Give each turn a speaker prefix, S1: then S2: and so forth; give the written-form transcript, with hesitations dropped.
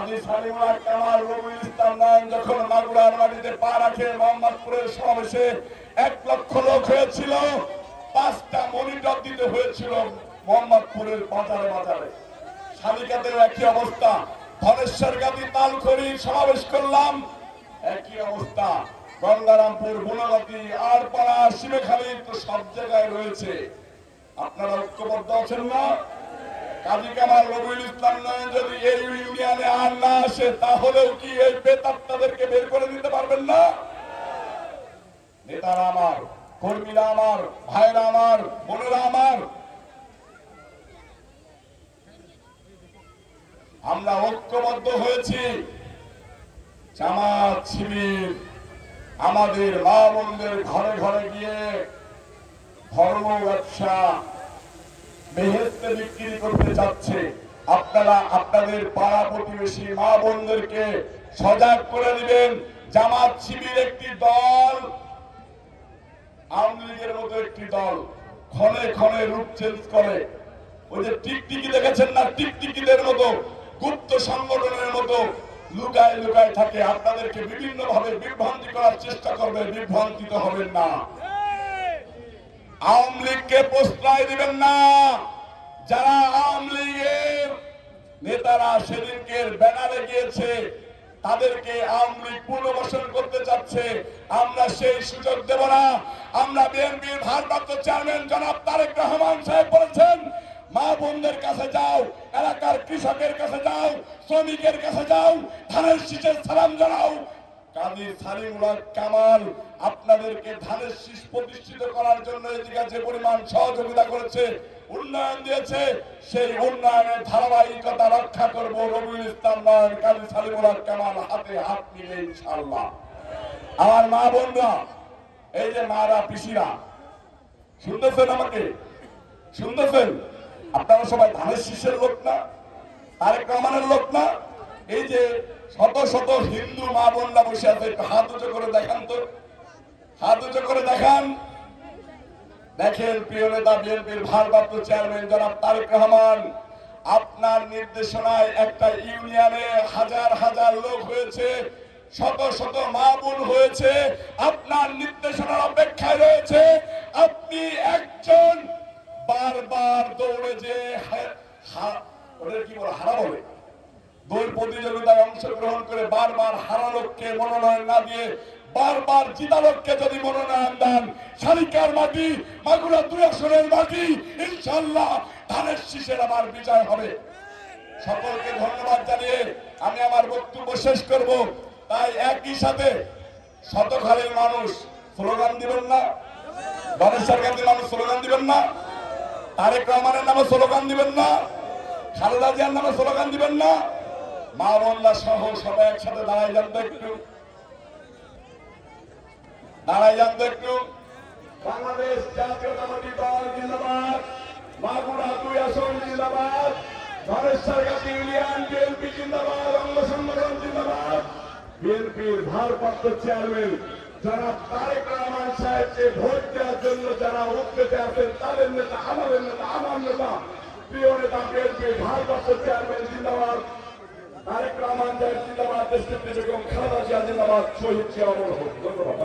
S1: কাজী সালিমুল্লাহ কামাল রবিউল ইসলাম নয়ন যখন মাগুরার মাটিতে পা রাখে মোহাম্মদপুরের সমাবেশে 1 লক্ষ লোক হয়েছিল, 5টা মনিটর দিতে হয়েছিল মোহাম্মদপুরের বাজারে বাজারে। শালিকাতেও একই অবস্থা, ধনেশ্বরগাতি তালখড়ি সমাবেশ করলাম, একই অবস্থা। গঙ্গারামপুর, বনগাতি, আড়পাড়া, শিবেখালী তো সব জায়গায় রয়েছে। আপনারা ঐক্যবদ্ধ আছেন না? কাজী কামাল রবিউল ইসলাম নয়ন যদি এই ইউনিয়নে আর না আসে, তাহলেও কি এই বেতাত্তাদেরকে বের করে দিতে পারবেন না? নেতারা আমার, কর্মীরা আমার, ভাইরা আমার, বোনেরা আমার, আমরা ঐক্যবদ্ধ হয়েছি। জামাত শিবির আমাদের মা বোনদের ঘরে ঘরে গিয়ে ধর্ম ব্যবসা বেহেশতে বিক্রি করতে যাচ্ছে। আপনারা আপনাদের পাড়া প্রতিবেশী মা বোনদেরকে সজাগ করে দিবেন। জামাত শিবির একটি দল, আওয়ামী লীগের মতো একটি দল, ক্ষণে ক্ষণে রূপ চেঞ্জ করে। ওই যে টিকটিকি দেখেছেন না, টিকটিকিদের মতো, গুপ্ত সংগঠনের মতো লুকায় লুকায় থাকে। আপনাদেরকে বিভিন্ন ভাবে বিভ্রান্তি করার চেষ্টা করবে, বিভ্রান্তিত হবেন না। আওয়ামী লীগকে প্রশ্রয় দিবেন না। যারা আওয়ামী লীগের নেতারা সেদিনকে ব্যানারে গিয়েছে, তাদেরকে আওয়ামী লীগ পুনর্বাসন করতে চাচ্ছে, আমরা সেই সুযোগ দেব না। আমরা বিএনপির ভারপ্রাপ্ত চেয়ারম্যান জনাব তারেক রহমান সাহেব বলেছেন, মা বোনদের কাছে যাও, এলাকার কৃষকের কাছে যাও, শ্রমিকের কাছে যাও, ধানের শীষের সালাম জানাও। কাজী সালিমুল্লাহ কামাল আপনাদেরকে ধানের শীষ প্রতিষ্ঠিত করার জন্য এদিকে যে পরিমাণ সহযোগিতা করেছে, উন্নয়ন দিয়েছে, সেই উন্নয়নের ধারাবাহিকতা রক্ষা করব। রবিউল ইসলাম নয়ন, কাজী সালিমুল্লাহ কামাল হাতে হাত মিলে ইনশাআল্লাহ। আমার মা বোনরা, এই যে মারা পিসিরা, শুনতেছেন আমাকে? শুনতেছেন? আপনারা সবাই ধানের শীষের লোক না? তারেক রহমানের লোক না? এই যে শত শত হিন্দু মা বোনরা বসে আছে, একটু হাত উঁচু করে দেখান তো, হাত উঁচু করে দেখান। দেখেন, প্রিয় নেতা বিএনপির ভারপ্রাপ্ত চেয়ারম্যান জনাব তারেক রহমান, আপনার নির্দেশনায় একটা ইউনিয়নে হাজার হাজার লোক হয়েছে, শত শত মা বোন হয়েছে, আপনার নির্দেশনার অপেক্ষায় রয়েছে। আপনি একজন বারবার দৌড়ে যে কি বলে হারা বলে দৌড় প্রতিযোগিতায় অংশগ্রহণ করে বারবার হারা লোককে মনোনয়ন না দিয়ে বারবার জিতা লোককে যদি মনোনয়ন দেন, শালিকার মাটি, মাগুরা 2 আসনের মাটি, ইনশাআল্লাহ ধানের শীষের আবার বিজয় হবে। সকলকে ধন্যবাদ জানিয়ে আমি আমার বক্তব্য শেষ করব। তাই একই সাথে শতখালীর মানুষ স্লোগান দিবেন না? ধনেশ্বর গান্ধীর মানুষ স্লোগান দিবেন না? তারেক রহমানের নামে স্লোগান দিবেন না? খালেদা জিয়ার নামে স্লোগান দিবেন না? মা বোনরা সহ সবাই একসাথে দাঁড়াই যান তো একটু, দাঁড়াই যান তো একটু। বাংলাদেশ জাতীয়তাবাদী দল জিন্দাবাদ, মাগুরা 2 আসন জিন্দাবাদ, ধনেশ্বরগাতি ইউনিয়ন বিএনপি জিন্দাবাদ, অঙ্গ সংগঠন জিন্দাবাদ। বিএনপির ভারপ্রাপ্ত চেয়ারম্যান জনাব তারেক রহমান সাহেবকে ভোট দেওয়ার জন্য যারা উদ্যোগে আছেন, তাদের নেতা, আমাদের নেতা, আমার নেতা, প্রিয় নেতা বিএনপির ভারপ্রাপ্ত চেয়ারম্যান জিন্দাবাদ, তারেক রহমান সাহেব জিন্দাবাদ, দেশনেত্রী বেগম খালেদা জিয়া জিন্দাবাদ, শহীদ জিয়া অমর হোক। ধন্যবাদ।